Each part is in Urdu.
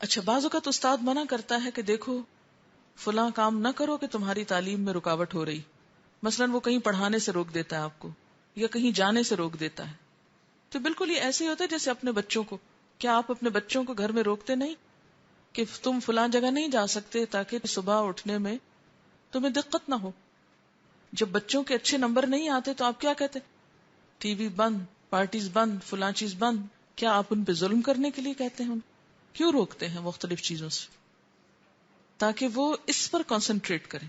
اچھا، بعض اوقات استاد منع کرتا ہے کہ دیکھو فلاں کام نہ کرو کہ تمہاری تعلیم میں رکاوٹ ہو رہی، مثلاً وہ کہیں پڑھانے سے روک دیتا ہے آپ کو، یا کہیں جانے سے روک دیتا ہے. تو بالکل یہ ایسے ہی ہوتا ہے جیسے اپنے بچوں کو. کیا آپ اپنے بچوں کو گھر میں روکتے نہیں کہ تم فلاں جگہ نہیں جا سکتے تاکہ صبح اٹھنے میں تمہیں دقت نہ ہو؟ جب بچوں کے اچھے نمبر نہیں آتے تو آپ کیا کہتے؟ ٹی وی بند، پارٹیز بند، فلاں چیز بند. کیا آپ ان پہ ظلم کرنے کے لیے کہتے ہیں؟ کیوں روکتے ہیں مختلف چیزوں سے؟ تاکہ وہ اس پر کنسنٹریٹ کریں.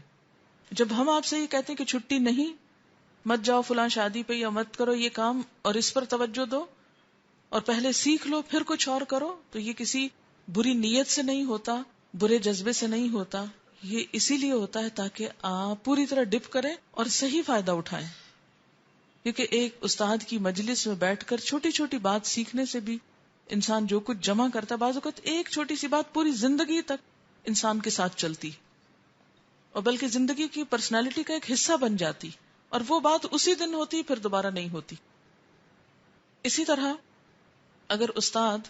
جب ہم آپ سے یہ کہتے ہیں کہ چھٹی نہیں، مت جاؤ فلاں شادی پہ، یا مت کرو یہ کام اور اس پر توجہ دو اور پہلے سیکھ لو پھر کچھ اور کرو، تو یہ کسی بری نیت سے نہیں ہوتا، برے جذبے سے نہیں ہوتا. یہ اسی لیے ہوتا ہے تاکہ آپ پوری طرح ڈپ کریں اور صحیح فائدہ اٹھائیں. کیونکہ ایک استاد کی مجلس میں بیٹھ کر چھوٹی چھوٹی بات سیکھنے سے بھی انسان جو کچھ جمع کرتا ہے، بعض اوقات ایک چھوٹی سی بات پوری زندگی تک انسان کے ساتھ چلتی اور بلکہ زندگی کی پرسنالٹی کا ایک حصہ بن جاتی، اور وہ بات اسی دن ہوتی پھر دوبارہ نہیں ہوتی. اسی طرح اگر استاد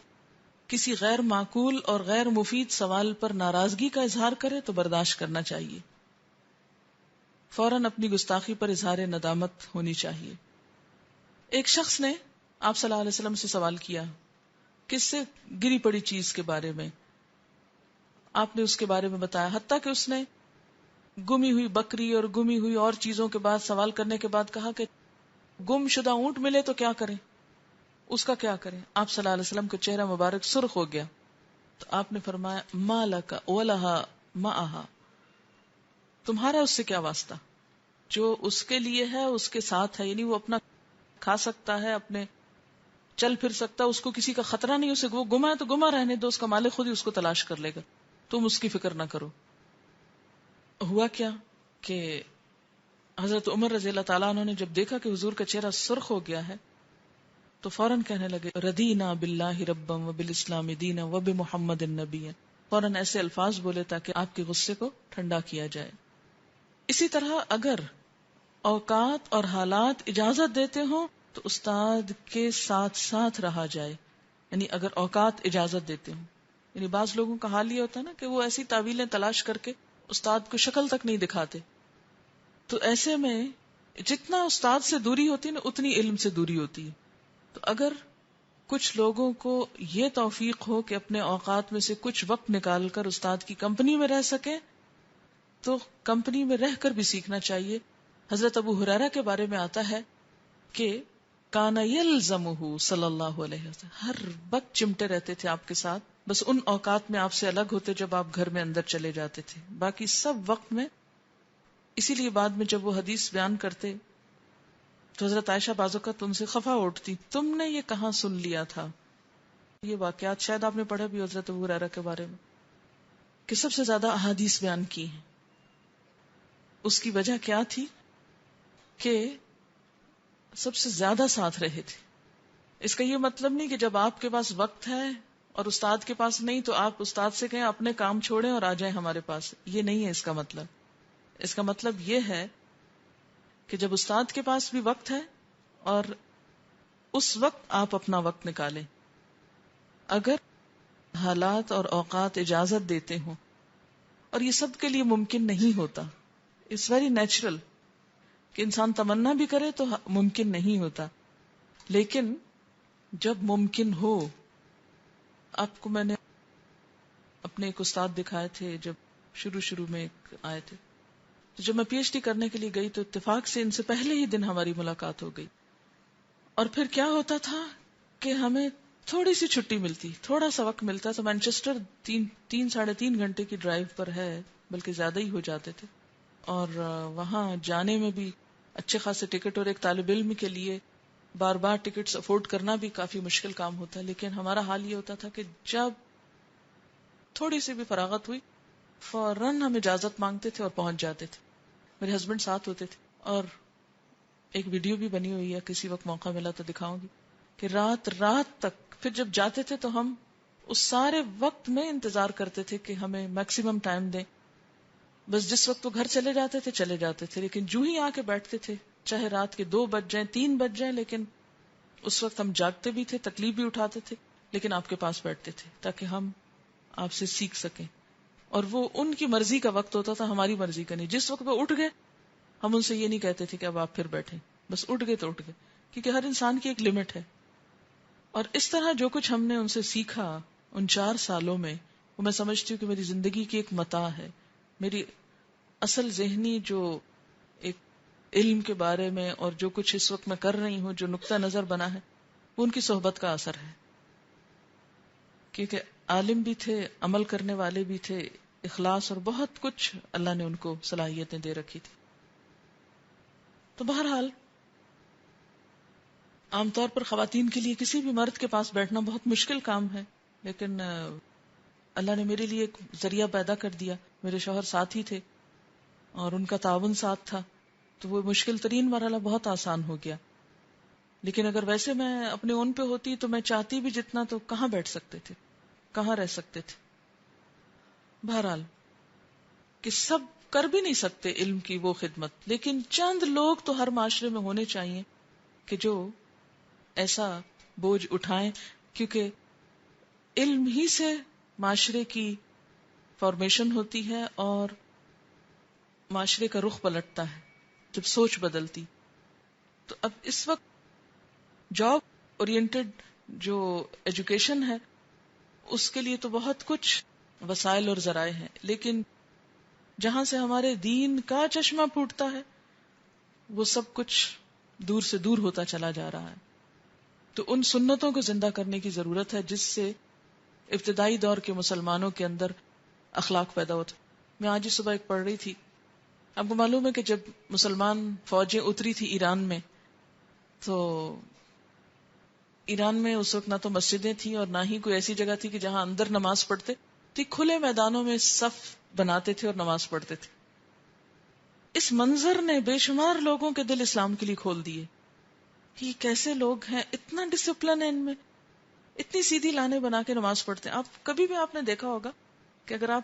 کسی غیر معقول اور غیر مفید سوال پر ناراضگی کا اظہار کرے تو برداشت کرنا چاہیے، فوراً اپنی گستاخی پر اظہار ندامت ہونی چاہیے. ایک شخص نے آپ صلی اللہ علیہ وسلم سے سوال کیا کس سے گری پڑی چیز کے بارے میں. آپ نے اس کے بارے میں بتایا، حتیٰ کہ اس نے گمی ہوئی بکری اور گمی ہوئی اور چیزوں کے بعد سوال کرنے کے بعد کہا کہ گم شدہ اونٹ ملے تو کیا کریں، اس کا کیا کریں. آپ صلی اللہ علیہ وسلم کا چہرہ مبارک سرخ ہو گیا تو آپ نے فرمایا ما لک ولہا معہا، تمہارا اس سے کیا واسطہ، جو اس کے لیے ہے اس کے ساتھ ہے. یعنی وہ اپنا کھا سکتا ہے، اپنے چل پھر سکتا، اس کو کسی کا خطرہ نہیں، اسے وہ گما ہے تو گما رہنے دو، اس کا مالک خود ہی اس کو تلاش کر لے گا، تم اس کی فکر نہ کرو. ہوا کیا کہ حضرت عمر رضی اللہ تعالیٰ عنہ نے جب دیکھا کہ حضور کا چہرہ سرخ ہو گیا ہے تو فوراً کہنے لگے ردینا باللہ ربا وبالاسلام دینا وبمحمد النبی. فوراً ایسے الفاظ بولے تاکہ آپ کے غصے کو ٹھنڈا کیا جائے. اسی طرح اگر اوقات اور حالات اجازت دیتے ہوں تو استاد کے ساتھ ساتھ رہا جائے. یعنی اگر اوقات اجازت دیتے ہوں، یعنی بعض لوگوں کا حال یہ ہوتا ہے نا کہ وہ ایسی تعویلیں تلاش کر کے استاد کو شکل تک نہیں دکھاتے، تو ایسے میں جتنا استاد سے دوری ہوتی ہے نا اتنی علم سے دوری ہوتی ہے. تو اگر کچھ لوگوں کو یہ توفیق ہو کہ اپنے اوقات میں سے کچھ وقت نکال کر استاد کی کمپنی میں رہ سکے تو کمپنی میں رہ کر بھی سیکھنا چاہیے. حضرت ابو ہریرہ کے بارے میں آتا ہے کہ کان یلزمہ صلی اللہ علیہ وسلم، ہر وقت چمٹے رہتے تھے آپ کے ساتھ، بس ان اوقات میں آپ سے الگ ہوتے جب آپ گھر میں اندر چلے جاتے تھے، باقی سب وقت میں. اسی لیے بعد میں جب وہ حدیث بیان کرتے تو حضرت عائشہ بعض اوقات تم سے خفا اٹھتی، تم نے یہ کہاں سن لیا تھا. یہ واقعات شاید آپ نے پڑھا بھی حضرت ابو ہریرہ کے بارے میں کہ سب سے زیادہ احادیث بیان کی ہیں. اس کی وجہ کیا تھی کہ سب سے زیادہ ساتھ رہے تھے. اس کا یہ مطلب نہیں کہ جب آپ کے پاس وقت ہے اور استاد کے پاس نہیں تو آپ استاد سے کہیں اپنے کام چھوڑیں اور آ جائیں ہمارے پاس. یہ نہیں ہے اس کا مطلب. اس کا مطلب یہ ہے کہ جب استاد کے پاس بھی وقت ہے اور اس وقت آپ اپنا وقت نکالیں. اگر حالات اور اوقات اجازت دیتے ہوں، اور یہ سب کے لیے ممکن نہیں ہوتا، اٹس ویری نیچرل کہ انسان تمنا بھی کرے تو ممکن نہیں ہوتا، لیکن جب ممکن ہو. آپ کو میں نے اپنے ایک استاد دکھائے تھے جب شروع میں آئے تھے، تو جب میں پی ایچ ڈی کرنے کے لیے گئی تو اتفاق سے ان سے پہلے ہی دن ہماری ملاقات ہو گئی. اور پھر کیا ہوتا تھا کہ ہمیں تھوڑی سی چھٹی ملتی، تھوڑا سا وقت ملتا. تو مانچسٹر 3-3.5 گھنٹے کی ڈرائیو پر ہے، بلکہ زیادہ ہی ہو جاتے تھے، اور وہاں جانے میں بھی اچھے خاصے ٹکٹ، اور ایک طالب علم کے لیے بار بار ٹکٹس افورڈ کرنا بھی کافی مشکل کام ہوتا ہے. لیکن ہمارا حال یہ ہوتا تھا کہ جب تھوڑی سی بھی فراغت ہوئی فوراً ہم اجازت مانگتے تھے اور پہنچ جاتے تھے. میرے ہسبینڈ ساتھ ہوتے تھے، اور ایک ویڈیو بھی بنی ہوئی ہے، کسی وقت موقع ملا تو دکھاؤں گی، کہ رات تک پھر جب جاتے تھے تو ہم اس سارے وقت میں انتظار کرتے تھے کہ ہمیں میکسیمم ٹائم دیں. بس جس وقت وہ گھر چلے جاتے تھے، لیکن جو ہی آ کے بیٹھتے تھے، چاہے رات کے 2 بج جائیں 3 بج جائیں، لیکن اس وقت ہم جاگتے بھی تھے، تکلیف بھی اٹھاتے تھے، لیکن آپ کے پاس بیٹھتے تھے تاکہ ہم آپ سے سیکھ سکیں. اور وہ ان کی مرضی کا وقت ہوتا تھا, ہماری مرضی کا نہیں. جس وقت وہ اٹھ گئے ہم ان سے یہ نہیں کہتے تھے کہ اب آپ پھر بیٹھیں, بس اٹھ گئے تو اٹھ گئے, کیونکہ ہر انسان کی ایک لمٹ ہے. اور اس طرح جو کچھ ہم نے ان سے سیکھا ان 4 سالوں میں, وہ میں سمجھتی ہوں کہ میری زندگی کی ایک متاع ہے. میری اصل ذہنی جو ایک علم کے بارے میں اور جو کچھ اس وقت میں کر رہی ہوں, جو نقطہ نظر بنا ہے, وہ ان کی صحبت کا اثر ہے. کیونکہ عالم بھی تھے, عمل کرنے والے بھی تھے, اخلاص اور بہت کچھ اللہ نے ان کو صلاحیتیں دے رکھی تھی. تو بہرحال عام طور پر خواتین کے لیے کسی بھی مرد کے پاس بیٹھنا بہت مشکل کام ہے, لیکن اللہ نے میرے لیے ایک ذریعہ پیدا کر دیا. میرے شوہر ساتھ ہی تھے اور ان کا تعاون ساتھ تھا, تو وہ مشکل ترین مرحلہ بہت آسان ہو گیا. لیکن اگر ویسے میں اپنے اون پہ ہوتی تو میں چاہتی بھی جتنا تو کہاں بیٹھ سکتے تھے, کہاں رہ سکتے تھے. بہرحال کہ سب کر بھی نہیں سکتے علم کی وہ خدمت, لیکن چند لوگ تو ہر معاشرے میں ہونے چاہیے کہ جو ایسا بوجھ اٹھائیں, کیونکہ علم ہی سے معاشرے کی فارمیشن ہوتی ہے اور معاشرے کا رخ پلٹتا ہے جب سوچ بدلتی. تو اب اس وقت جاب اورینٹڈ جو ایجوکیشن ہے اس کے لیے تو بہت کچھ وسائل اور ذرائع ہیں, لیکن جہاں سے ہمارے دین کا چشمہ پھوٹتا ہے وہ سب کچھ دور سے دور ہوتا چلا جا رہا ہے. تو ان سنتوں کو زندہ کرنے کی ضرورت ہے جس سے ابتدائی دور کے مسلمانوں کے اندر اخلاق پیدا ہوتا. میں آج ہی صبح ایک پڑھ رہی تھی, آپ کو معلوم ہے کہ جب مسلمان فوجیں اتری تھی ایران میں, تو ایران میں اس وقت نہ تو مسجدیں تھیں اور نہ ہی کوئی ایسی جگہ تھی کہ جہاں اندر نماز پڑھتے تھی. کھلے میدانوں میں صف بناتے تھے اور نماز پڑھتے تھے. اس منظر نے بے شمار لوگوں کے دل اسلام کے لیے کھول دیے. یہ کیسے لوگ ہیں, اتنا ڈسپلن ہے ان میں, اتنی سیدھی لائنیں بنا کے نماز پڑھتے ہیں. آپ کبھی بھی آپ نے دیکھا ہوگا کہ اگر آپ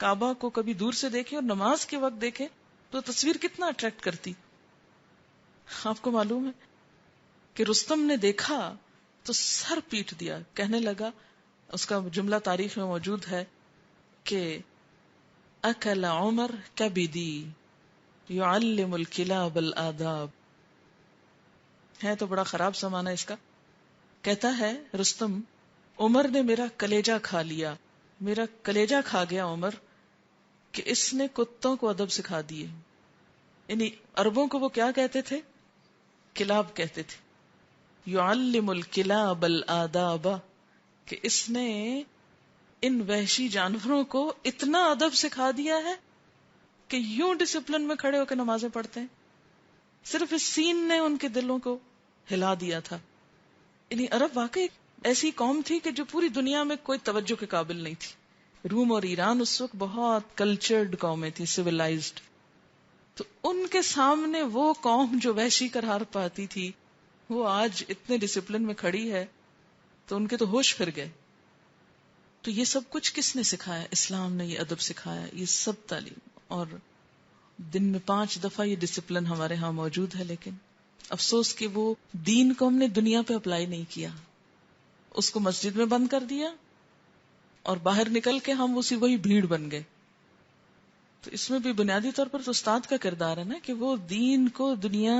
کعبہ کو کبھی دور سے دیکھیں اور نماز کے وقت دیکھیں تو تصویر کتنا اٹریکٹ کرتی. آپ کو معلوم ہے کہ رستم نے دیکھا تو سر پیٹ دیا, کہنے لگا, اس کا جملہ تاریخ میں موجود ہے کہ اکل عمر کبدی یعلم الکلاب الآداب. ہے تو بڑا خراب زمانہ اس کا. کہتا ہے رستم, عمر نے میرا کلیجہ کھا لیا, میرا کلیجہ کھا گیا عمر, کہ اس نے کتوں کو ادب سکھا دیے. یعنی عربوں کو وہ کیا کہتے تھے؟ کلاب کہتے تھے. یعلم الکلاب الآداب, کہ اس نے ان وحشی جانوروں کو اتنا ادب سکھا دیا ہے کہ یوں ڈسپلن میں کھڑے ہو کے نمازیں پڑھتے ہیں. صرف اس سین نے ان کے دلوں کو ہلا دیا تھا. یعنی عرب واقعی ایسی قوم تھی کہ جو پوری دنیا میں کوئی توجہ کے قابل نہیں تھی. روم اور ایران اس وقت بہت کلچرڈ قومیں تھی, سویلائزڈ. تو ان کے سامنے وہ قوم جو وحشی قرار پاتی تھی وہ آج اتنے ڈسپلن میں کھڑی ہے تو ان کے تو ہوش پھر گئے. تو یہ سب کچھ کس نے سکھایا؟ اسلام نے یہ ادب سکھایا, یہ سب تعلیم. اور دن میں 5 دفعہ یہ ڈسپلن ہمارے ہاں موجود ہے, لیکن افسوس کہ وہ دین کو ہم نے دنیا پہ اپلائی نہیں کیا, اس کو مسجد میں بند کر دیا اور باہر نکل کے ہم وہی بھیڑ بن گئے. تو اس میں بھی بنیادی طور پر تو استاد کا کردار ہے نا, کہ وہ دین کو دنیا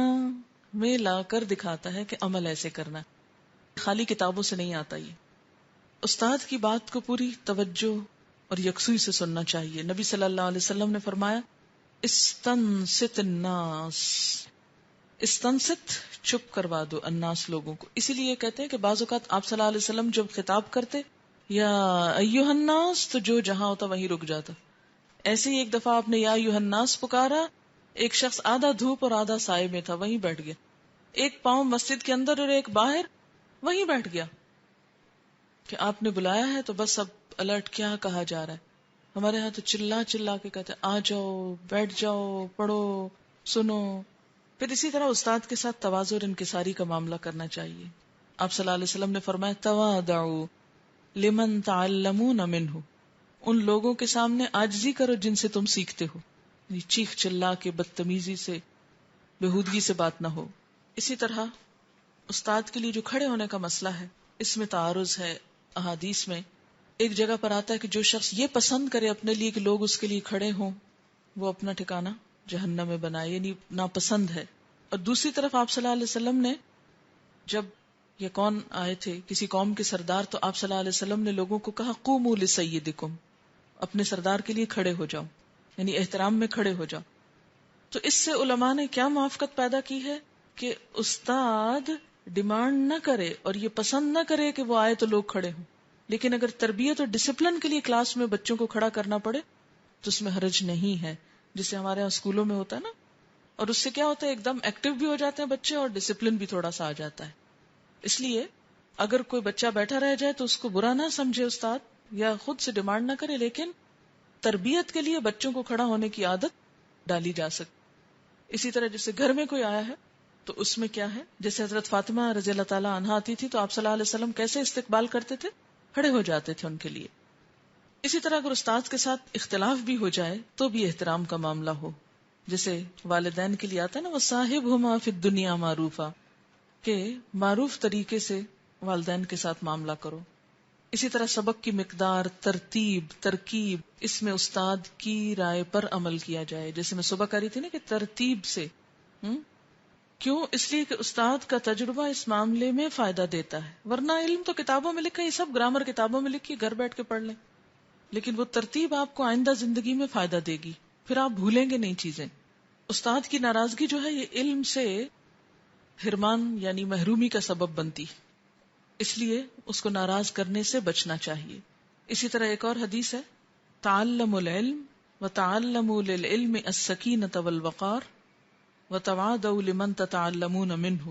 میں لا کر دکھاتا ہے کہ عمل ایسے کرنا, خالی کتابوں سے نہیں آتا. یہ استاد کی بات کو پوری توجہ اور یکسوئی سے سننا چاہیے. نبی صلی اللہ علیہ وسلم نے فرمایا, استنصت الناس, استنصت چپ کروا دو الناس لوگوں کو. اسی لیے کہتے ہیں کہ بعض اوقات آپ صلی اللہ علیہ وسلم جب خطاب کرتے یا ایھا الناس تو جو جہاں ہوتا وہیں رک جاتا. ایسے ہی ایک دفعہ آپ نے یا ایھا الناس پکارا, ایک شخص آدھا دھوپ اور آدھا سائے میں تھا, وہیں بیٹھ گیا. ایک پاؤں مسجد کے اندر اور ایک باہر, وہیں بیٹھ گیا. کہ آپ نے بلایا ہے تو بس اب الرٹ, کیا کہا جا رہا ہے. ہمارے ہاں تو چلا چلا کے کہتے آ جاؤ, بیٹھ جاؤ, پڑھو, سنو. پھر اسی طرح استاد کے ساتھ تواضع اور انکساری کا معاملہ کرنا چاہیے. آپ صلی اللہ علیہ وسلم نے فرمایا, تواضعوا لمن تعلمون منہ, ان لوگوں کے سامنے عاجزی کرو جن سے تم سیکھتے ہو. چیخ چلا کے, بدتمیزی سے, بےہودگی سے بات نہ ہو. اسی طرح استاد کے لیے جو کھڑے ہونے کا مسئلہ ہے, اس میں تعارض ہے احادیث میں ایک جگہ پر آتا ہے کہ جو شخص یہ پسند کرے اپنے لیے کہ لوگ اس کے لیے کھڑے ہوں، وہ اپنا ٹھکانہ جہنم میں بنائے، یعنی ناپسند ہے. اور دوسری طرف آپ صلی اللہ علیہ وسلم نے جب یہ کون آئے تھے کسی قوم کے سردار، تو آپ صلی اللہ علیہ وسلم نے لوگوں کو کہا قوموا لسیدکم، اپنے سردار کے لیے کھڑے ہو جاؤ، یعنی احترام میں کھڑے ہو جاؤ. تو اس سے علماء نے کیا موافقت پیدا کی ہے کہ استاد ڈیمانڈ نہ کرے اور یہ پسند نہ کرے کہ وہ آئے تو لوگ کھڑے ہوں، لیکن اگر تربیت اور ڈسپلن کے لیے کلاس میں بچوں کو کھڑا کرنا پڑے تو اس میں حرج نہیں ہے، جسے ہمارے یہاں اسکولوں میں ہوتا ہے نا. اور اس سے کیا ہوتا ہے، ایک دم ایکٹیو بھی ہو جاتے ہیں بچے اور ڈسپلن بھی تھوڑا سا آ جاتا ہے. اس لیے اگر کوئی بچہ بیٹھا رہ جائے تو اس کو برا نہ سمجھے استاد، یا خود سے ڈیمانڈ نہ کرے، لیکن تربیت کے لیے بچوں کو کھڑا ہونے کی عادت ڈالی جا سکتی. اسی طرح جیسے گھر میں کوئی آیا ہے تو اس میں کیا ہے، جیسے حضرت فاطمہ رضی اللہ تعالیٰ عنہا آتی تھی تو آپ صلی اللہ علیہ وسلم کیسے استقبال کرتے تھے، کھڑے ہو جاتے تھے ان کے لیے. اسی طرح اگر استاد کے ساتھ اختلاف بھی ہو جائے تو بھی احترام کا معاملہ ہو، جیسے والدین کے لیے آتا ہے نا وصاحبہما فی الدنیا معروفا، کہ معروف طریقے سے والدین کے ساتھ معاملہ کرو. اسی طرح سبق کی مقدار، ترتیب، ترکیب، اس میں استاد کی رائے پر عمل کیا جائے. جیسے میں صبح کہہ رہی تھی نا کہ ترتیب سے، کیوں؟ اس لیے کہ استاد کا تجربہ اس معاملے میں فائدہ دیتا ہے. ورنہ علم تو کتابوں میں لکھا، یہ سب گرامر کتابوں میں لکھی، گھر بیٹھ کے پڑھ لیں، لیکن وہ ترتیب آپ کو آئندہ زندگی میں فائدہ دے گی، پھر آپ بھولیں گے نہیں چیزیں. استاد کی ناراضگی جو ہے یہ علم سے حرمان یعنی محرومی کا سبب بنتی، اس لیے اس کو ناراض کرنے سے بچنا چاہیے. اسی طرح ایک اور حدیث ہے، تعلموا العلم وتعلموا للعلم السکینۃ والوقار وتواضعوا لمن تتعلمون منہ.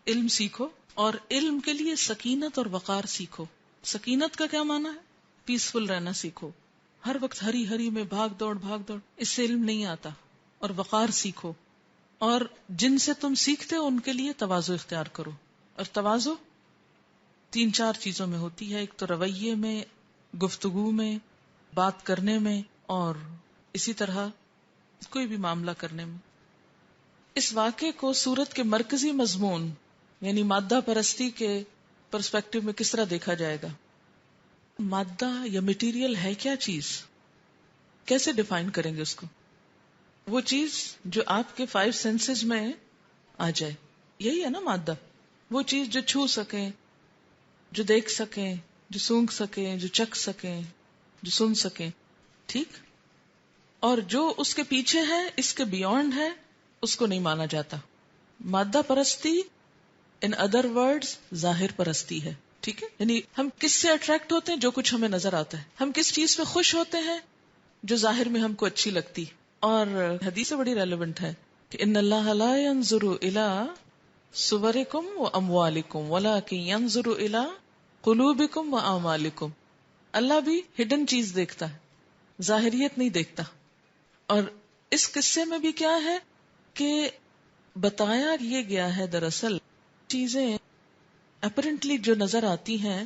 علم سیکھو اور علم کے لیے سکینت اور وقار سیکھو. سکینت کا کیا معنی ہے؟ پیسفل رہنا سیکھو، ہر وقت ہری ہری میں بھاگ دوڑ اس سے علم نہیں آتا. اور وقار سیکھو، اور جن سے تم سیکھتے ہو ان کے لیے تواضع اختیار کرو. اور تواضع 3-4 چیزوں میں ہوتی ہے، ایک تو رویے میں، گفتگو میں، بات کرنے میں، اور اسی طرح کوئی بھی معاملہ کرنے میں. اس واقعے کو سورت کے مرکزی مضمون یعنی مادہ پرستی کے پرسپیکٹو میں کس طرح دیکھا جائے گا؟ مادہ یا مٹیریل ہے کیا چیز؟ کیسے ڈیفائن کریں گے اس کو؟ وہ چیز جو آپ کے 5 سینسز میں آ جائے، یہی ہے نا مادہ. وہ چیز جو چھو سکیں، جو دیکھ سکیں، جو سونگھ سکیں، جو چکھ سکیں، جو سن سکیں، ٹھیک. اور جو اس کے پیچھے ہے، اس کے بیونڈ ہے، اس کو نہیں مانا جاتا. مادہ پرستی ان ادر ورڈز ظاہر پرستی ہے، ٹھیک ہے. یعنی ہم کس سے اٹریکٹ ہوتے ہیں؟ جو کچھ ہمیں نظر آتا ہے. ہم کس چیز پہ خوش ہوتے ہیں؟ جو ظاہر میں ہم کو اچھی لگتی. اور حدیث بڑی ریلیونٹ ہے کہ ان اللہ لا ينظر الى صورکم واموالکم ولکن ينظر الى قلوبکم واعمالکم. اللہ بھی ہڈن چیز دیکھتا ہے، ظاہریت نہیں دیکھتا. اور اس قصے میں بھی کیا ہے کہ بتایا یہ گیا ہے دراصل چیزیں اپرنٹلی جو نظر آتی ہیں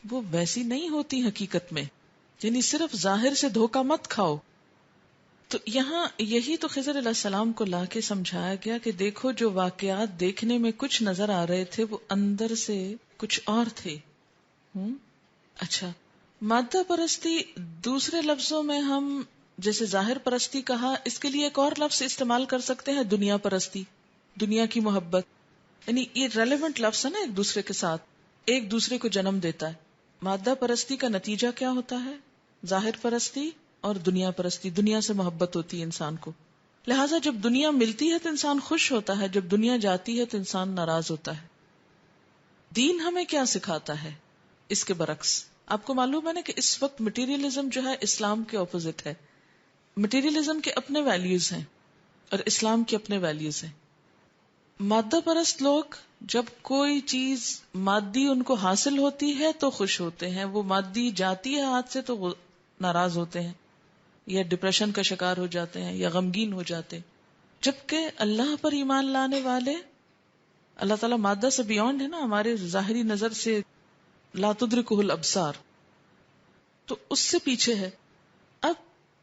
وہ ویسی نہیں ہوتی حقیقت میں. یعنی صرف ظاہر سے دھوکہ مت کھاؤ. تو یہاں یہی تو خضر علیہ السلام کو لا کے سمجھایا گیا کہ دیکھو جو واقعات دیکھنے میں کچھ نظر آ رہے تھے وہ اندر سے کچھ اور تھے. اچھا، مادہ پرستی دوسرے لفظوں میں ہم جیسے ظاہر پرستی کہا، اس کے لیے ایک اور لفظ استعمال کر سکتے ہیں، دنیا پرستی، دنیا کی محبت. یعنی یہ ریلیونٹ لفظ ہے نا، ایک دوسرے کے ساتھ ایک دوسرے کو جنم دیتا ہے. مادہ پرستی کا نتیجہ کیا ہوتا ہے؟ ظاہر پرستی اور دنیا پرستی. دنیا سے محبت ہوتی ہے انسان کو، لہٰذا جب دنیا ملتی ہے تو انسان خوش ہوتا ہے، جب دنیا جاتی ہے تو انسان ناراض ہوتا ہے. دین ہمیں کیا سکھاتا ہے اس کے برعکس؟ آپ کو معلوم ہے نا کہ اس وقت مٹیریلزم جو ہے اسلام کے اپوزٹ ہے. مٹیریلزم کے اپنے ویلیوز ہیں اور اسلام کے اپنے ویلیوز ہیں. مادہ پرست لوگ جب کوئی چیز مادی ان کو حاصل ہوتی ہے تو خوش ہوتے ہیں، وہ مادی جاتی ہے ہاتھ سے تو وہ ناراض ہوتے ہیں یا ڈپریشن کا شکار ہو جاتے ہیں یا غمگین ہو جاتے ہیں. جبکہ اللہ پر ایمان لانے والے، اللہ تعالیٰ مادہ سے بیونڈ ہے نا، ہمارے ظاہری نظر سے لا تدرکہ الابصار، تو اس سے پیچھے ہے. اب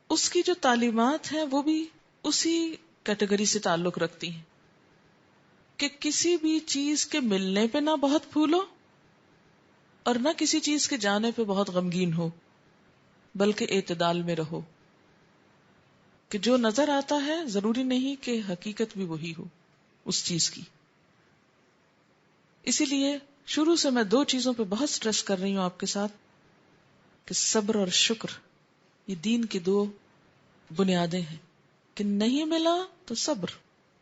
اس کی جو تعلیمات ہیں وہ بھی اسی کیٹیگری سے تعلق رکھتی ہیں کہ کسی بھی چیز کے ملنے پہ نہ بہت پھولو اور نہ کسی چیز کے جانے پہ بہت غمگین ہو، بلکہ اعتدال میں رہو کہ جو نظر آتا ہے ضروری نہیں کہ حقیقت بھی وہی ہو اس چیز کی. اسی لیے شروع سے میں 2 چیزوں پہ بہت سٹریس کر رہی ہوں آپ کے ساتھ کہ صبر اور شکر یہ دین کی 2 بنیادیں ہیں. کہ نہیں ملا تو صبر،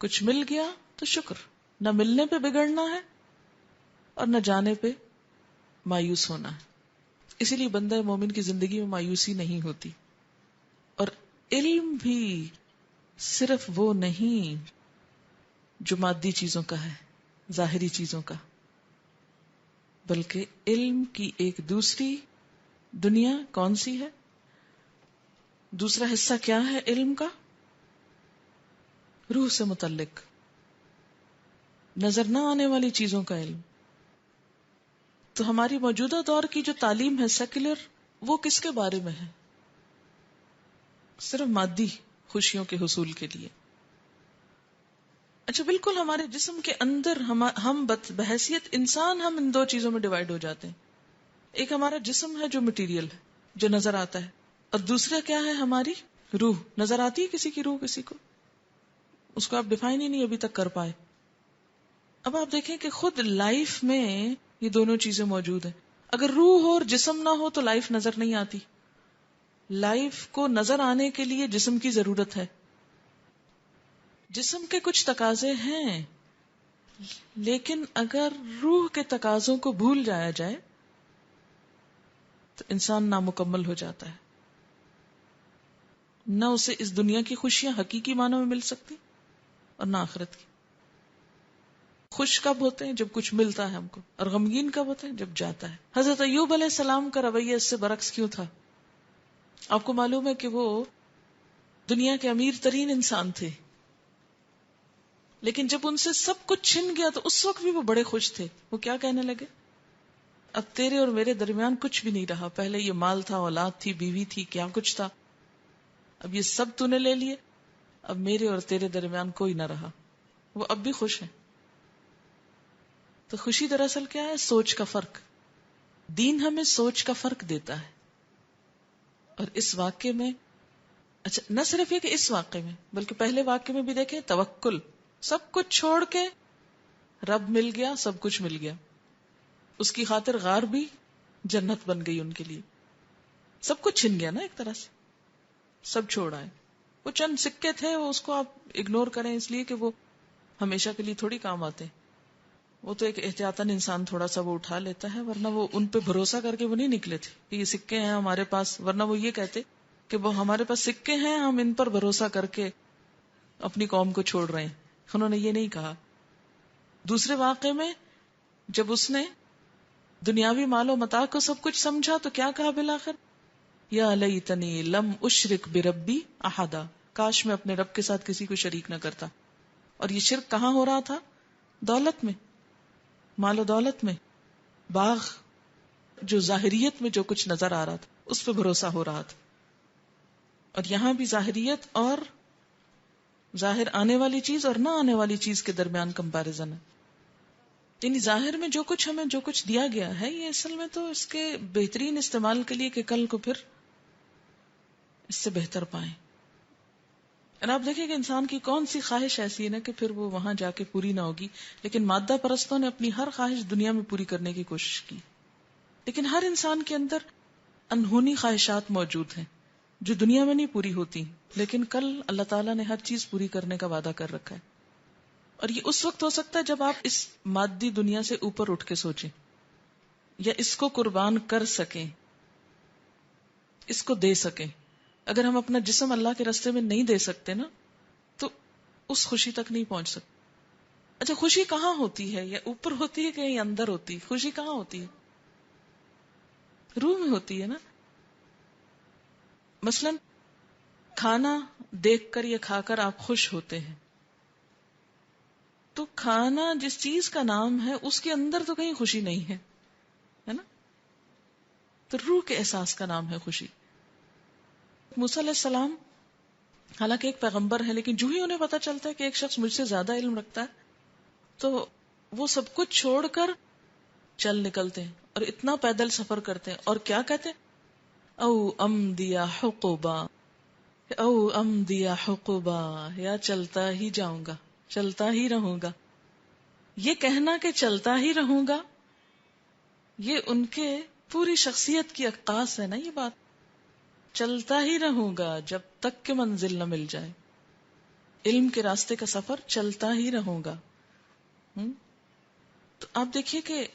کچھ مل گیا تو شکر. نہ ملنے پہ بگڑنا ہے اور نہ جانے پہ مایوس ہونا ہے. اسی لیے بندہ مومن کی زندگی میں مایوسی نہیں ہوتی. اور علم بھی صرف وہ نہیں جو مادی چیزوں کا ہے، ظاہری چیزوں کا، بلکہ علم کی ایک دوسری دنیا کون سی ہے؟ دوسرا حصہ کیا ہے علم کا؟ روح سے متعلق، نظر نہ آنے والی چیزوں کا علم. تو ہماری موجودہ دور کی جو تعلیم ہے سیکولر، وہ کس کے بارے میں ہے؟ صرف مادی خوشیوں کے حصول کے لیے. اچھا، بالکل ہمارے جسم کے اندر ہم بحیثیت انسان ہم ان 2 چیزوں میں ڈیوائیڈ ہو جاتے ہیں. ایک ہمارا جسم ہے جو مٹیریل ہے، جو نظر آتا ہے، اور دوسرا کیا ہے؟ ہماری روح. نظر آتی ہے کسی کی روح کسی کو؟ اس کو آپ ڈیفائن ہی نہیں ابھی تک کر پائے. اب آپ دیکھیں کہ خود لائف میں یہ دونوں چیزیں موجود ہیں. اگر روح ہو اور جسم نہ ہو تو لائف نظر نہیں آتی. لائف کو نظر آنے کے لیے جسم کی ضرورت ہے. جسم کے کچھ تقاضے ہیں، لیکن اگر روح کے تقاضوں کو بھول جایا جائے تو انسان نامکمل ہو جاتا ہے. نہ اسے اس دنیا کی خوشیاں حقیقی معنوں میں مل سکتی اور نہ آخرت کی. خوش کب ہوتے ہیں؟ جب کچھ ملتا ہے ہم کو، اور غمگین کب ہوتے ہیں؟ جب جاتا ہے. حضرت ایوب علیہ السلام کا رویہ اس سے برعکس کیوں تھا؟ آپ کو معلوم ہے کہ وہ دنیا کے امیر ترین انسان تھے، لیکن جب ان سے سب کچھ چھن گیا تو اس وقت بھی وہ بڑے خوش تھے. وہ کیا کہنے لگے؟ اب تیرے اور میرے درمیان کچھ بھی نہیں رہا. پہلے یہ مال تھا، اولاد تھی، بیوی تھی، کیا کچھ تھا. اب یہ سب تو نے لے لیے، اب میرے اور تیرے درمیان کوئی نہ رہا. وہ اب بھی خوش ہیں. تو خوشی دراصل کیا ہے؟ سوچ کا فرق. دین ہمیں سوچ کا فرق دیتا ہے. اور اس واقعے میں، اچھا نہ صرف یہ کہ اس واقعے میں، بلکہ پہلے واقعے میں بھی دیکھیں، توکل. سب کچھ چھوڑ کے رب مل گیا، سب کچھ مل گیا. اس کی خاطر غار بھی جنت بن گئی ان کے لیے. سب کچھ چھن گیا نا ایک طرح سے، سب چھوڑ آئے. وہ چند سکے تھے، وہ اس کو آپ اگنور کریں اس لیے کہ وہ ہمیشہ کے لیے تھوڑی کام آتے. وہ تو ایک احتیاطاً انسان تھوڑا سا وہ اٹھا لیتا ہے، ورنہ وہ ان پہ بھروسہ کر کے وہ نہیں نکلے تھے کہ یہ سکے ہیں ہمارے پاس. ورنہ وہ یہ کہتے کہ وہ ہمارے پاس سکے ہیں، ہم ان پر بھروسہ کر کے اپنی قوم کو چھوڑ رہے ہیں. انہوں نے یہ نہیں کہا. دوسرے واقعے میں جب اس نے دنیاوی مال و متاع کو سب کچھ سمجھا تو کیا کہا بالآخر؟ یا لیتنی لم اشرک بربی احدا. کاش میں اپنے رب کے ساتھ کسی کو شریک نہ کرتا. اور یہ شرک کہاں ہو رہا تھا؟ دولت میں، مال و دولت میں. باغ جو ظاہریت میں جو کچھ نظر آ رہا تھا اس پہ بھروسہ ہو رہا تھا. اور یہاں بھی ظاہریت اور ظاہر آنے والی چیز اور نہ آنے والی چیز کے درمیان کمپیرزن ہے. یعنی ظاہر میں جو کچھ ہمیں جو کچھ دیا گیا ہے یہ اصل میں تو اس کے بہترین استعمال کے لیے کہ کل کو پھر اس سے بہتر پائیں. اور آپ دیکھیں کہ انسان کی کون سی خواہش ایسی ہے نا کہ پھر وہ وہاں جا کے پوری نہ ہوگی. لیکن مادہ پرستوں نے اپنی ہر خواہش دنیا میں پوری کرنے کی کوشش کی. لیکن ہر انسان کے اندر انہونی خواہشات موجود ہیں جو دنیا میں نہیں پوری ہوتی، لیکن کل اللہ تعالیٰ نے ہر چیز پوری کرنے کا وعدہ کر رکھا ہے. اور یہ اس وقت ہو سکتا ہے جب آپ اس مادی دنیا سے اوپر اٹھ کے سوچیں، یا اس کو قربان کر سکیں، اس کو دے سکیں. اگر ہم اپنا جسم اللہ کے راستے میں نہیں دے سکتے نا تو اس خوشی تک نہیں پہنچ سکتے. اچھا خوشی کہاں ہوتی ہے؟ یا اوپر ہوتی ہے کہ یا اندر ہوتی ہے؟ خوشی کہاں ہوتی ہے؟ روح میں ہوتی ہے نا. مثلا کھانا دیکھ کر یا کھا کر آپ خوش ہوتے ہیں، تو کھانا جس چیز کا نام ہے اس کے اندر تو کہیں خوشی نہیں ہے نا. تو روح کے احساس کا نام ہے خوشی. موسیٰ علیہ السلام حالانکہ ایک پیغمبر ہے، لیکن جو ہی انہیں پتا چلتا ہے کہ ایک شخص مجھ سے زیادہ علم رکھتا ہے تو وہ سب کچھ چھوڑ کر چل نکلتے ہیں. اور اتنا پیدل سفر کرتے ہیں، اور کیا کہتے ہیں؟ او امدیا حقبا، او امدیا حقبا، یا چلتا ہی جاؤں گا، چلتا ہی رہوں گا. یہ کہنا کہ چلتا ہی رہوں گا، یہ ان کے پوری شخصیت کی عکاس ہے نا. یہ بات چلتا ہی رہوں گا جب تک کہ منزل نہ مل جائے. علم کے راستے کا سفر چلتا ہی رہوں گا. تو آپ دیکھیے کہ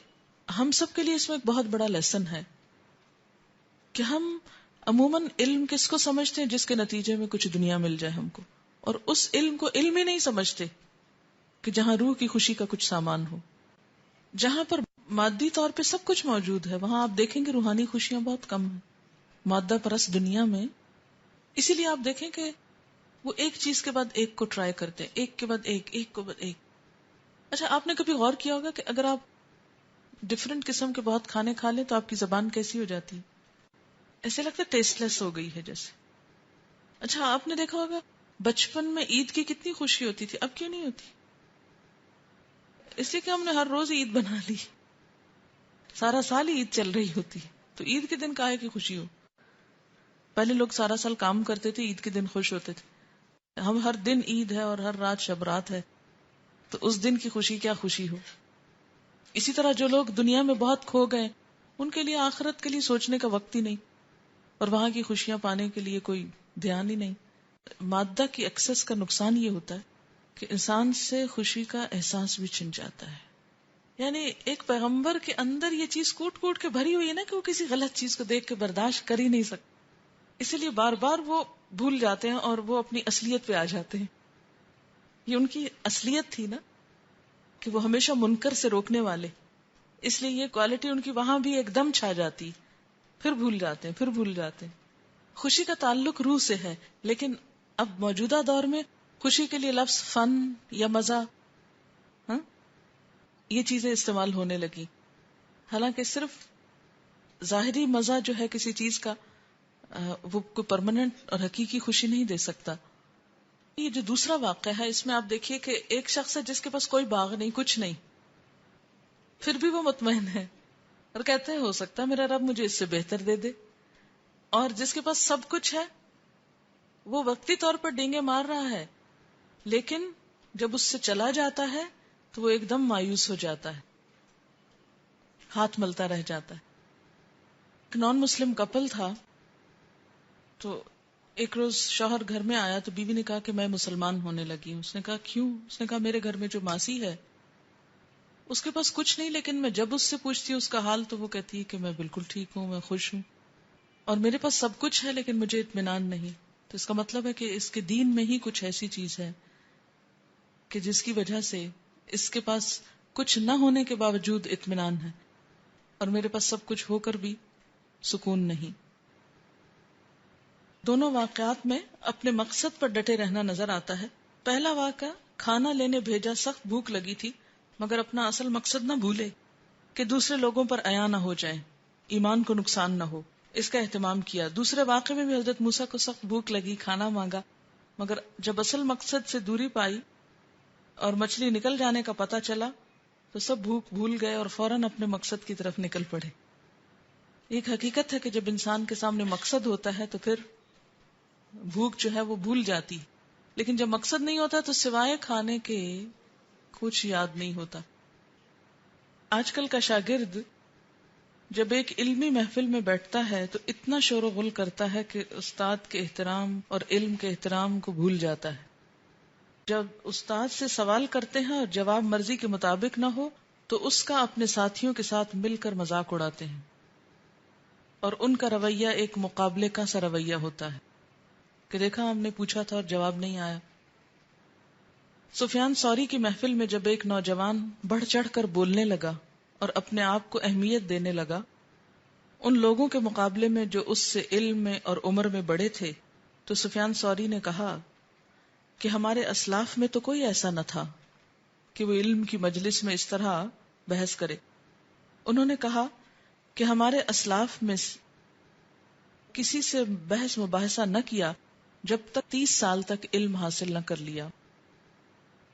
ہم سب کے لیے اس میں ایک بہت بڑا لیسن ہے کہ ہم عموماً علم کس کو سمجھتے ہیں؟ جس کے نتیجے میں کچھ دنیا مل جائے ہم کو، اور اس علم کو علم ہی نہیں سمجھتے کہ جہاں روح کی خوشی کا کچھ سامان ہو. جہاں پر مادی طور پہ سب کچھ موجود ہے، وہاں آپ دیکھیں گے روحانی خوشیاں بہت کم ہیں مادہ پرست دنیا میں. اسی لیے آپ دیکھیں کہ وہ ایک چیز کے بعد ایک کو ٹرائی کرتے ہیں، ایک کے بعد ایک، ایک کو بعد ایک. اچھا، آپ نے کبھی غور کیا ہوگا کہ اگر آپ ڈفرینٹ قسم کے بہت کھانے کھا لیں تو آپ کی زبان کیسی ہو جاتی ہے؟ ایسے لگتا ہے ٹیسٹ لیس ہو گئی ہے جیسے. اچھا، آپ نے دیکھا ہوگا بچپن میں عید کی کتنی خوشی ہوتی تھی، اب کیوں نہیں ہوتی؟ اس لیے کہ ہم نے ہر روز عید بنا لی، سارا سال ہی عید چل رہی ہوتی، تو عید کے دن کاہے کی خوشی ہو. پہلے لوگ سارا سال کام کرتے تھے، عید کے دن خوش ہوتے تھے. ہم ہر دن عید ہے اور ہر رات شب رات ہے، تو اس دن کی خوشی کیا خوشی ہو. اسی طرح جو لوگ دنیا میں بہت کھو گئے، ان کے لیے آخرت کے لیے سوچنے کا وقت ہی نہیں، اور وہاں کی خوشیاں پانے کے لیے کوئی دھیان ہی نہیں. مادہ کی ایکسس کا نقصان یہ ہوتا ہے کہ انسان سے خوشی کا احساس بھی چھن جاتا ہے. یعنی ایک پیغمبر کے اندر یہ چیز کوٹ کوٹ کے بھری ہوئی ہے نا کہ وہ کسی غلط چیز کو دیکھ کے برداشت کر ہی نہیں سکتا، اسی لیے بار بار وہ بھول جاتے ہیں اور وہ اپنی اصلیت پہ آ جاتے ہیں. یہ ان کی اصلیت تھی نا کہ وہ ہمیشہ منکر سے روکنے والے، اس لیے یہ کوالٹی ان کی وہاں بھی ایک دم چھا جاتی، پھر بھول جاتے ہیں، پھر بھول جاتے ہیں. خوشی کا تعلق روح سے ہے، لیکن اب موجودہ دور میں خوشی کے لیے لفظ فن یا مزہ، یہ چیزیں استعمال ہونے لگی. حالانکہ صرف ظاہری مزہ جو ہے کسی چیز کا، وہ کوئی پرماننٹ اور حقیقی خوشی نہیں دے سکتا. یہ جو دوسرا واقعہ ہے، اس میں آپ دیکھیے کہ ایک شخص ہے جس کے پاس کوئی باغ نہیں، کچھ نہیں، پھر بھی وہ مطمئن ہے اور کہتے ہیں ہو سکتا ہے میرا رب مجھے اس سے بہتر دے دے. اور جس کے پاس سب کچھ ہے، وہ وقتی طور پر ڈینگے مار رہا ہے، لیکن جب اس سے چلا جاتا ہے تو وہ ایک دم مایوس ہو جاتا ہے، ہاتھ ملتا رہ جاتا ہے. ایک نان مسلم کپل تھا، تو ایک روز شوہر گھر میں آیا تو بیوی نے کہا کہ میں مسلمان ہونے لگی ہوں. اس نے کہا کیوں؟ اس نے کہا میرے گھر میں جو ماسی ہے اس کے پاس کچھ نہیں، لیکن میں جب اس سے پوچھتی ہوں اس کا حال تو وہ کہتی ہے کہ میں بالکل ٹھیک ہوں، میں خوش ہوں، اور میرے پاس سب کچھ ہے لیکن مجھے اطمینان نہیں. تو اس کا مطلب ہے کہ اس کے دین میں ہی کچھ ایسی چیز ہے کہ جس کی وجہ سے اس کے پاس کچھ نہ ہونے کے باوجود اطمینان ہے، اور میرے پاس سب کچھ ہو کر بھی سکون نہیں. دونوں واقعات میں اپنے مقصد پر ڈٹے رہنا نظر آتا ہے. پہلا واقعہ، کھانا لینے بھیجا، سخت بھوک لگی تھی مگر اپنا اصل مقصد نہ بھولے کہ دوسرے لوگوں پر عیاں نہ ہو جائیں، ایمان کو نقصان نہ ہو، اس کا اہتمام کیا. دوسرے واقعے میں بھی حضرت موسیٰ کو سخت بھوک لگی، کھانا مانگا، مگر جب اصل مقصد سے دوری پائی اور مچھلی نکل جانے کا پتہ چلا تو سب بھوک بھول گئے اور فوراً اپنے مقصد کی طرف نکل پڑے. ایک حقیقت ہے کہ جب انسان کے سامنے مقصد ہوتا ہے تو پھر بھوک جو ہے وہ بھول جاتی، لیکن جب مقصد نہیں ہوتا تو سوائے کھانے کے کچھ یاد نہیں ہوتا. آج کل کا شاگرد جب ایک علمی محفل میں بیٹھتا ہے تو اتنا شور و غل کرتا ہے کہ استاد کے احترام اور علم کے احترام کو بھول جاتا ہے. جب استاد سے سوال کرتے ہیں اور جواب مرضی کے مطابق نہ ہو تو اس کا اپنے ساتھیوں کے ساتھ مل کر مذاق اڑاتے ہیں، اور ان کا رویہ ایک مقابلے کا سا رویہ ہوتا ہے کہ دیکھا ہم نے پوچھا تھا اور جواب نہیں آیا. سفیان ثوری کی محفل میں جب ایک نوجوان بڑھ چڑھ کر بولنے لگا اور اپنے آپ کو اہمیت دینے لگا ان لوگوں کے مقابلے میں جو اس سے علم میں اور عمر میں بڑے تھے، تو سفیان ثوری نے کہا کہ ہمارے اسلاف میں تو کوئی ایسا نہ تھا کہ وہ علم کی مجلس میں اس طرح بحث کرے. انہوں نے کہا کہ ہمارے اسلاف میں کسی سے بحث مباحثہ نہ کیا جب تک 30 سال تک علم حاصل نہ کر لیا،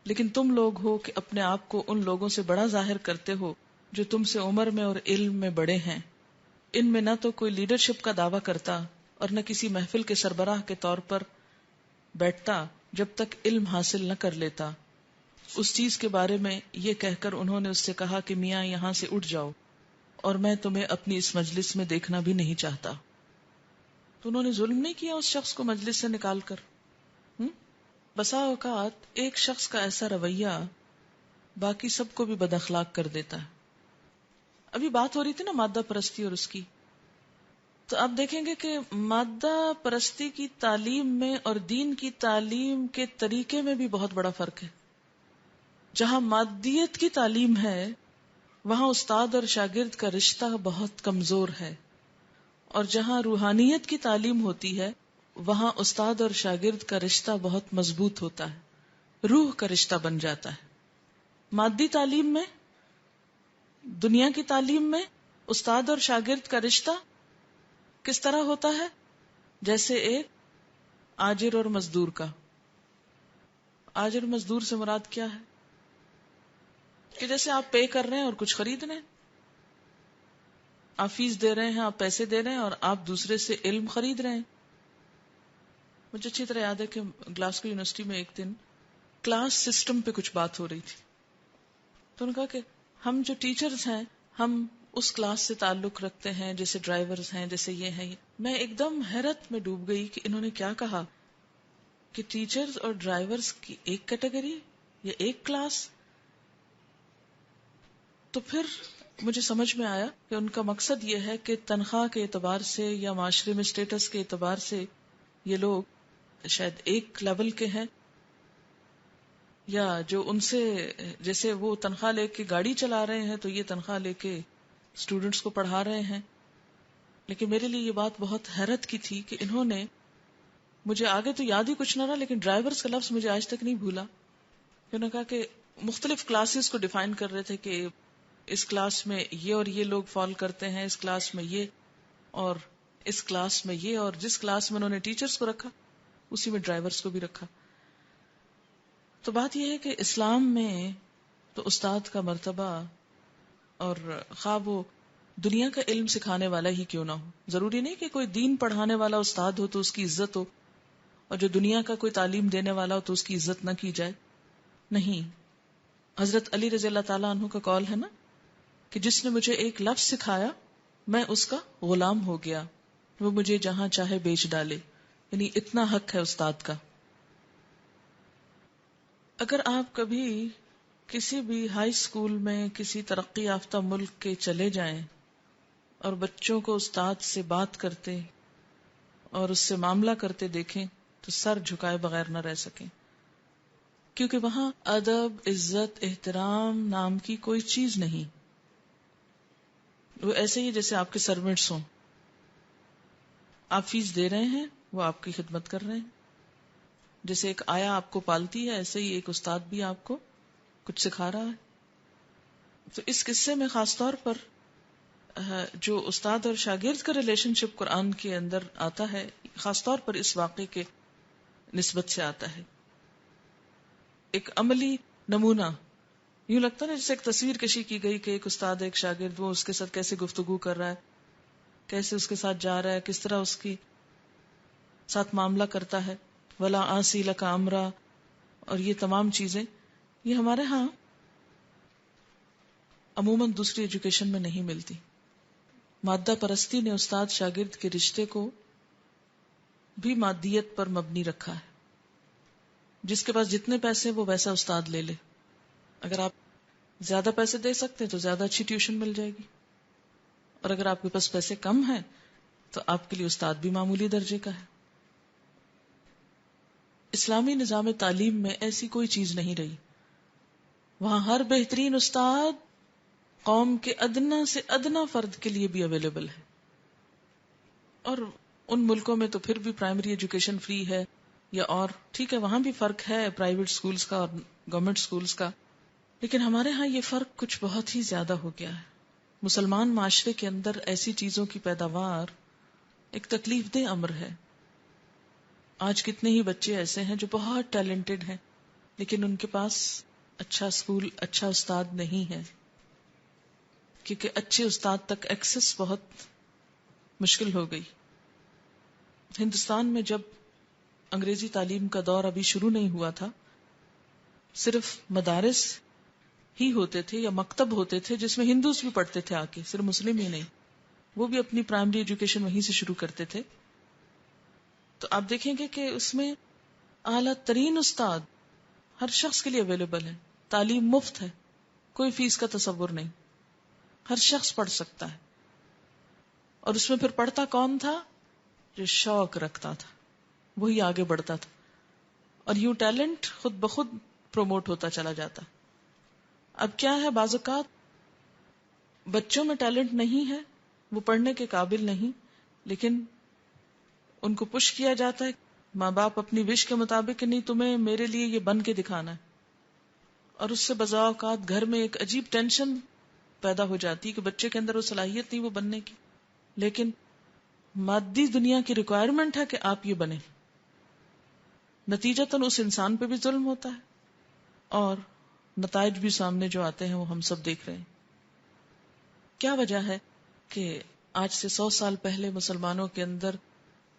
لیکن تم لوگ ہو کہ اپنے آپ کو ان لوگوں سے بڑا ظاہر کرتے ہو جو تم سے عمر میں اور علم میں بڑے ہیں، ان میں نہ تو کوئی لیڈرشپ کا دعویٰ کرتا اور نہ کسی محفل کے سربراہ کے طور پر بیٹھتا جب تک علم حاصل نہ کر لیتا۔ اس چیز کے بارے میں یہ کہہ کر انہوں نے اس سے کہا کہ میاں یہاں سے اٹھ جاؤ، اور میں تمہیں اپنی اس مجلس میں دیکھنا بھی نہیں چاہتا۔ تو انہوں نے ظلم نہیں کیا اس شخص کو مجلس سے نکال کر۔ بسا اوقات ایک شخص کا ایسا رویہ باقی سب کو بھی بد اخلاق کر دیتا ہے۔ ابھی بات ہو رہی تھی نا مادہ پرستی اور اس کی، تو آپ دیکھیں گے کہ مادہ پرستی کی تعلیم میں اور دین کی تعلیم کے طریقے میں بھی بہت بڑا فرق ہے۔ جہاں مادیت کی تعلیم ہے وہاں استاد اور شاگرد کا رشتہ بہت کمزور ہے، اور جہاں روحانیت کی تعلیم ہوتی ہے وہاں استاد اور شاگرد کا رشتہ بہت مضبوط ہوتا ہے، روح کا رشتہ بن جاتا ہے۔ مادی تعلیم میں، دنیا کی تعلیم میں استاد اور شاگرد کا رشتہ کس طرح ہوتا ہے؟ جیسے ایک آجر اور مزدور کا۔ آجر مزدور سے مراد کیا ہے؟ کہ جیسے آپ پے کر رہے ہیں اور کچھ خرید رہے ہیں، آپ فیس دے رہے ہیں، آپ پیسے دے رہے ہیں اور آپ دوسرے سے علم خرید رہے ہیں۔ مجھے اچھی طرح یاد ہے کہ گلاسگو یونیورسٹی میں ایک دن کلاس سسٹم پہ کچھ بات ہو رہی تھی، تو انہوں نے کہا کہ ہم جو ٹیچرز ہیں ہم اس کلاس سے تعلق رکھتے ہیں جیسے ڈرائیورز ہیں، جیسے یہ ہیں۔ میں ایک دم حیرت میں ڈوب گئی کہ انہوں نے کیا کہا کہ ٹیچرز اور ڈرائیورز کی ایک کیٹیگری یا ایک کلاس؟ تو پھر مجھے سمجھ میں آیا کہ ان کا مقصد یہ ہے کہ تنخواہ کے اعتبار سے یا معاشرے میں سٹیٹس کے اعتبار سے یہ لوگ شاید ایک لیول کے ہیں، یا جو ان سے جیسے وہ تنخواہ لے کے گاڑی چلا رہے ہیں تو یہ تنخواہ لے کے اسٹوڈنٹس کو پڑھا رہے ہیں۔ لیکن میرے لیے یہ بات بہت حیرت کی تھی کہ انہوں نے، مجھے آگے تو یاد ہی کچھ نہ رہا لیکن ڈرائیورز کا لفظ مجھے آج تک نہیں بھولا۔ انہوں نے کہا کہ مختلف کلاسز کو ڈیفائن کر رہے تھے کہ اس کلاس میں یہ اور یہ لوگ فال کرتے ہیں، اس کلاس میں یہ، اور اس کلاس میں یہ، اور جس کلاس میں انہوں نے ٹیچرز کو رکھا اسی میں ڈرائیورز کو بھی رکھا۔ تو بات یہ ہے کہ اسلام میں تو استاد کا مرتبہ، اور خواہ وہ دنیا کا علم سکھانے والا ہی کیوں نہ ہو، ضروری نہیں کہ کوئی دین پڑھانے والا استاد ہو تو اس کی عزت ہو، اور جو دنیا کا کوئی تعلیم دینے والا ہو تو اس کی عزت نہ کی جائے۔ نہیں، حضرت علی رضی اللہ تعالیٰ عنہ کا قول ہے نا کہ جس نے مجھے ایک لفظ سکھایا میں اس کا غلام ہو گیا، وہ مجھے جہاں چاہے بیچ ڈالے۔ یعنی اتنا حق ہے استاد کا۔ اگر آپ کبھی کسی بھی ہائی اسکول میں کسی ترقی یافتہ ملک کے چلے جائیں اور بچوں کو استاد سے بات کرتے اور اس سے معاملہ کرتے دیکھیں تو سر جھکائے بغیر نہ رہ سکیں، کیونکہ وہاں ادب، عزت، احترام نام کی کوئی چیز نہیں۔ وہ ایسے ہی جیسے آپ کے سروینٹس ہوں، آپ فیس دے رہے ہیں، وہ آپ کی خدمت کر رہے ہیں۔ جیسے ایک آیا آپ کو پالتی ہے، ایسے ہی ایک استاد بھی آپ کو کچھ سکھا رہا ہے۔ تو اس قصے میں خاص طور پر جو استاد اور شاگرد کا ریلیشن شپ قرآن کے اندر آتا ہے، خاص طور پر اس واقعے کے نسبت سے آتا ہے۔ ایک عملی نمونہ، یوں لگتا ہے جیسے ایک تصویر کشی کی گئی کہ ایک استاد ایک شاگرد، وہ اس کے ساتھ کیسے گفتگو کر رہا ہے، کیسے اس کے ساتھ جا رہا ہے، کس طرح اس کی ساتھ معاملہ کرتا ہے، ولا آسی لکا امرا، اور یہ تمام چیزیں یہ ہمارے ہاں عموماً دوسری ایجوکیشن میں نہیں ملتی۔ مادہ پرستی نے استاد شاگرد کے رشتے کو بھی مادیت پر مبنی رکھا ہے۔ جس کے پاس جتنے پیسے وہ ویسا استاد لے لے، اگر آپ زیادہ پیسے دے سکتے ہیں تو زیادہ اچھی ٹیوشن مل جائے گی، اور اگر آپ کے پاس پیسے کم ہیں تو آپ کے لیے استاد بھی معمولی درجے کا ہے۔ اسلامی نظام تعلیم میں ایسی کوئی چیز نہیں رہی۔ وہاں ہر بہترین استاد قوم کے ادنا سے ادنا فرد کے لیے بھی اویلیبل ہے، اور ان ملکوں میں تو پھر بھی پرائمری ایجوکیشن فری ہے، یا اور ٹھیک ہے وہاں بھی فرق ہے پرائیویٹ سکولز کا اور گورنمنٹ سکولز کا، لیکن ہمارے ہاں یہ فرق کچھ بہت ہی زیادہ ہو گیا ہے۔ مسلمان معاشرے کے اندر ایسی چیزوں کی پیداوار ایک تکلیف دہ امر ہے۔ آج کتنے ہی بچے ایسے ہیں جو بہت ٹیلنٹڈ ہیں لیکن ان کے پاس اچھا اسکول، اچھا استاد نہیں ہے۔ کیونکہ اچھے استاد تک ایکسس بہت مشکل ہو گئی. ہندوستان میں جب انگریزی تعلیم کا دور ابھی شروع نہیں ہوا تھا، صرف مدارس ہی ہوتے تھے یا مکتب ہوتے تھے جس میں ہندوز بھی پڑھتے تھے، آ کے صرف مسلم ہی نہیں، وہ بھی اپنی پرائمری ایجوکیشن وہیں سے شروع کرتے تھے. تو آپ دیکھیں گے کہ اس میں اعلیٰ ترین استاد ہر شخص کے لیے اویلیبل ہے، تعلیم مفت ہے، کوئی فیس کا تصور نہیں، ہر شخص پڑھ سکتا ہے. اور اس میں پھر پڑھتا کون تھا؟ جو شوق رکھتا تھا وہی آگے بڑھتا تھا، اور یوں ٹیلنٹ خود بخود پروموٹ ہوتا چلا جاتا. اب کیا ہے، بعض اوقات بچوں میں ٹیلنٹ نہیں ہے، وہ پڑھنے کے قابل نہیں، لیکن ان کو پش کیا جاتا ہے، ماں باپ اپنی وش کے مطابق کہ نہیں تمہیں میرے لیے یہ بن کے دکھانا ہے. اور اس سے بضع اوقات گھر میں ایک عجیب ٹینشن پیدا ہو جاتی کہ بچے کے اندر وہ صلاحیت نہیں وہ بننے کی، لیکن مادی دنیا کی ریکوائرمنٹ ہے کہ آپ یہ بنیں. نتیجتاً اس انسان پہ بھی ظلم ہوتا ہے اور نتائج بھی سامنے جو آتے ہیں وہ ہم سب دیکھ رہے ہیں. کیا وجہ ہے کہ آج سے 100 سال پہلے مسلمانوں کے اندر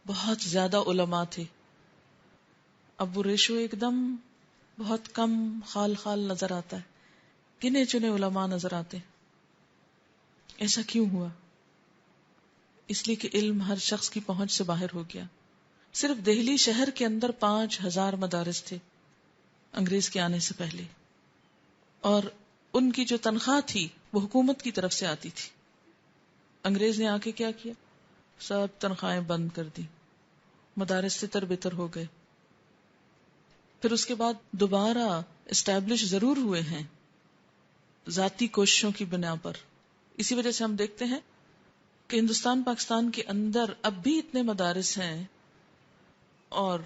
بہت زیادہ علماء تھے، اب وہ ریشو ایک دم بہت کم خال خال نظر آتا ہے، گنے چنے علماء نظر آتے ہیں. ایسا کیوں ہوا؟ اس لیے کہ علم ہر شخص کی پہنچ سے باہر ہو گیا. صرف دہلی شہر کے اندر 5000 مدارس تھے انگریز کے آنے سے پہلے، اور ان کی جو تنخواہ تھی وہ حکومت کی طرف سے آتی تھی. انگریز نے آ کے کیا کیا؟ سب تنخواہیں بند کر دی، مدارس تتر بتر ہو گئے. پھر اس کے بعد دوبارہ اسٹیبلش ضرور ہوئے ہیں ذاتی کوششوں کی بنا پر. اسی وجہ سے ہم دیکھتے ہیں کہ ہندوستان پاکستان کے اندر اب بھی اتنے مدارس ہیں اور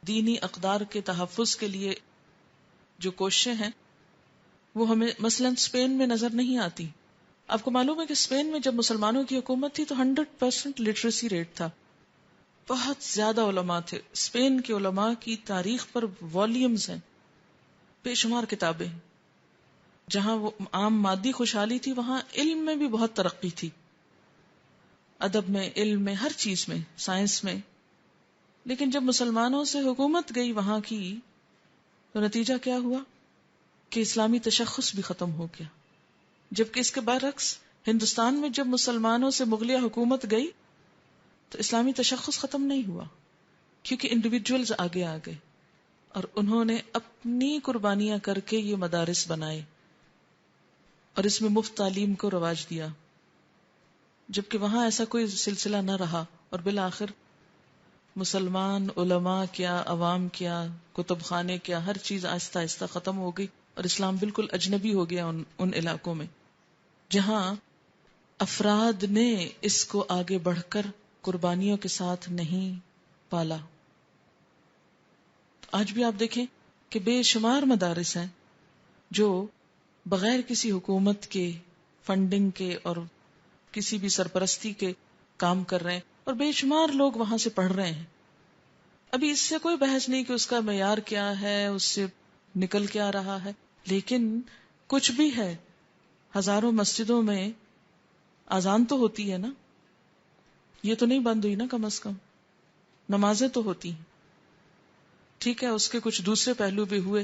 دینی اقدار کے تحفظ کے لیے جو کوششیں ہیں وہ ہمیں مثلا اسپین میں نظر نہیں آتی. آپ کو معلوم ہے کہ اسپین میں جب مسلمانوں کی حکومت تھی تو 100% لٹریسی ریٹ تھا، بہت زیادہ علماء تھے. اسپین کے علماء کی تاریخ پر والیومز ہیں، بے شمار کتابیں. جہاں وہ عام مادی خوشحالی تھی وہاں علم میں بھی بہت ترقی تھی، ادب میں، علم میں، ہر چیز میں، سائنس میں. لیکن جب مسلمانوں سے حکومت گئی وہاں کی تو نتیجہ کیا ہوا کہ اسلامی تشخص بھی ختم ہو گیا. جبکہ اس کے برعکس ہندوستان میں جب مسلمانوں سے مغلیہ حکومت گئی تو اسلامی تشخص ختم نہیں ہوا، کیونکہ انڈیویجولز آگے آ گئے اور انہوں نے اپنی قربانیاں کر کے یہ مدارس بنائے اور اس میں مفت تعلیم کو رواج دیا. جبکہ وہاں ایسا کوئی سلسلہ نہ رہا، اور بالآخر مسلمان علماء کیا، عوام کیا، کتب خانے کیا، ہر چیز آہستہ آہستہ ختم ہو گئی اور اسلام بالکل اجنبی ہو گیا ان علاقوں میں جہاں افراد نے اس کو آگے بڑھ کر قربانیوں کے ساتھ نہیں پالا. آج بھی آپ دیکھیں کہ بے شمار مدارس ہیں جو بغیر کسی حکومت کے فنڈنگ کے اور کسی بھی سرپرستی کے کام کر رہے ہیں، اور بے شمار لوگ وہاں سے پڑھ رہے ہیں. ابھی اس سے کوئی بحث نہیں کہ اس کا معیار کیا ہے، اس سے نکل کے آ رہا ہے، لیکن کچھ بھی ہے. ہزاروں مسجدوں میں اذان تو ہوتی ہے نا، یہ تو نہیں بند ہوئی نا، کم از کم نمازیں تو ہوتی ہیں. ٹھیک ہے، اس کے کچھ دوسرے پہلو بھی ہوئے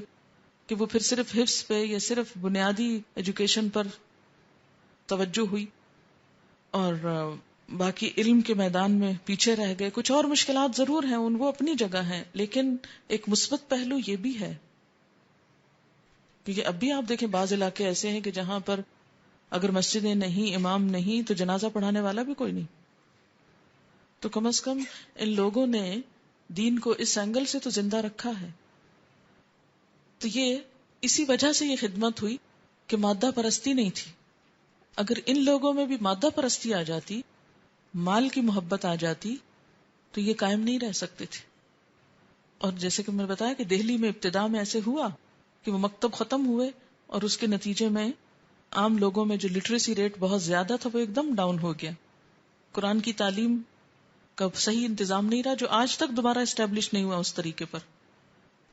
کہ وہ پھر صرف حفظ پہ یا صرف بنیادی ایجوکیشن پر توجہ ہوئی اور باقی علم کے میدان میں پیچھے رہ گئے. کچھ اور مشکلات ضرور ہیں، وہ اپنی جگہ ہیں، لیکن ایک مثبت پہلو یہ بھی ہے کیونکہ اب بھی آپ دیکھیں بعض علاقے ایسے ہیں کہ جہاں پر اگر مسجدیں نہیں، امام نہیں، تو جنازہ پڑھانے والا بھی کوئی نہیں. تو کم از کم ان لوگوں نے دین کو اس اینگل سے تو زندہ رکھا ہے. تو یہ اسی وجہ سے یہ خدمت ہوئی کہ مادہ پرستی نہیں تھی. اگر ان لوگوں میں بھی مادہ پرستی آ جاتی، مال کی محبت آ جاتی، تو یہ قائم نہیں رہ سکتے تھے. اور جیسے کہ میں نے بتایا کہ دہلی میں ابتدا میں ایسے ہوا کہ وہ مکتب ختم ہوئے اور اس کے نتیجے میں عام لوگوں میں جو لٹریسی ریٹ بہت زیادہ تھا وہ ایک دم ڈاؤن ہو گیا. قرآن کی تعلیم کا صحیح انتظام نہیں رہا، جو آج تک دوبارہ اسٹیبلش نہیں ہوا اس طریقے پر.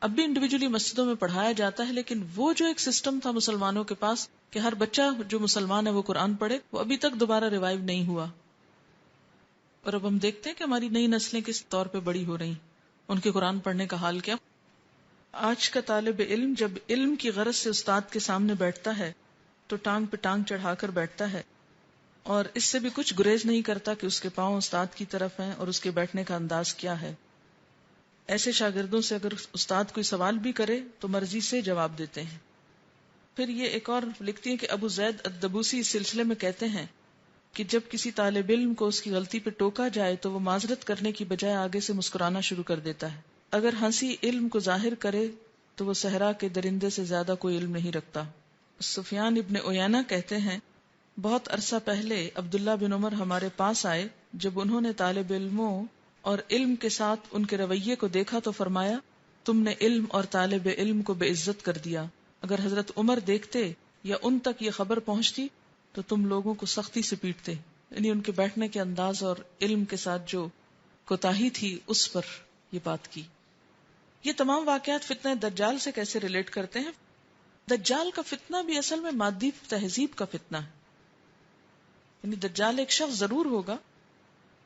اب بھی انڈیویجولی مسجدوں میں پڑھایا جاتا ہے، لیکن وہ جو ایک سسٹم تھا مسلمانوں کے پاس کہ ہر بچہ جو مسلمان ہے وہ قرآن پڑھے، وہ ابھی تک دوبارہ ریوائیو نہیں ہوا. اور اب ہم دیکھتے ہیں کہ ہماری نئی نسلیں کس طور پہ بڑی ہو رہی، ان کے قرآن پڑھنے کا حال کیا. آج کا طالب علم جب علم کی غرض سے استاد کے سامنے بیٹھتا ہے تو ٹانگ پہ ٹانگ چڑھا کر بیٹھتا ہے، اور اس سے بھی کچھ گریز نہیں کرتا کہ اس کے پاؤں استاد کی طرف ہیں اور اس کے بیٹھنے کا انداز کیا ہے. ایسے شاگردوں سے اگر استاد کوئی سوال بھی کرے تو مرضی سے جواب دیتے ہیں. پھر یہ ایک اور لکھتی ہیں کہ ابو زید الدبوسی اس سلسلے میں کہتے ہیں کہ جب کسی طالب علم کو اس کی غلطی پہ ٹوکا جائے تو وہ معذرت کرنے کی بجائے آگے سے مسکرانا شروع کر دیتا ہے. اگر ہنسی علم کو ظاہر کرے تو وہ صحرا کے درندے سے زیادہ کوئی علم نہیں رکھتا. سفیان ابن عیینہ کہتے ہیں بہت عرصہ پہلے عبداللہ بن عمر ہمارے پاس آئے. جب انہوں نے طالب علموں اور علم کے ساتھ ان کے رویے کو دیکھا تو فرمایا تم نے علم اور طالب علم کو بے عزت کر دیا. اگر حضرت عمر دیکھتے یا ان تک یہ خبر پہنچتی تو تم لوگوں کو سختی سے پیٹتے. یعنی ان کے بیٹھنے کے انداز اور علم کے ساتھ جو کوتاہی تھی اس پر یہ بات کی. یہ تمام واقعات فتنہ دجال سے کیسے ریلیٹ کرتے ہیں؟ دجال کا فتنہ بھی اصل میں مادی تہذیب کا فتنہ ہے. یعنی دجال ایک شخص ضرور ہوگا،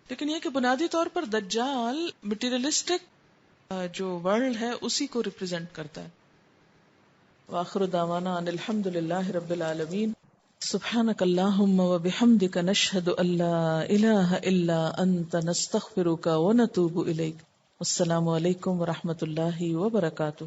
لیکن یہ کہ بنیادی طور پر دجال مٹیریلسٹک جو ورلڈ ہے اسی کو ریپرزینٹ کرتا ہے. وآخر دعوانا ان الحمد للہ رب العالمین. سبحانک اللہم وبحمدک نشہد ان لا الہ الا انت نستغفرک ونتوب الیک. السلام علیکم ورحمۃ اللہ وبرکاتہ.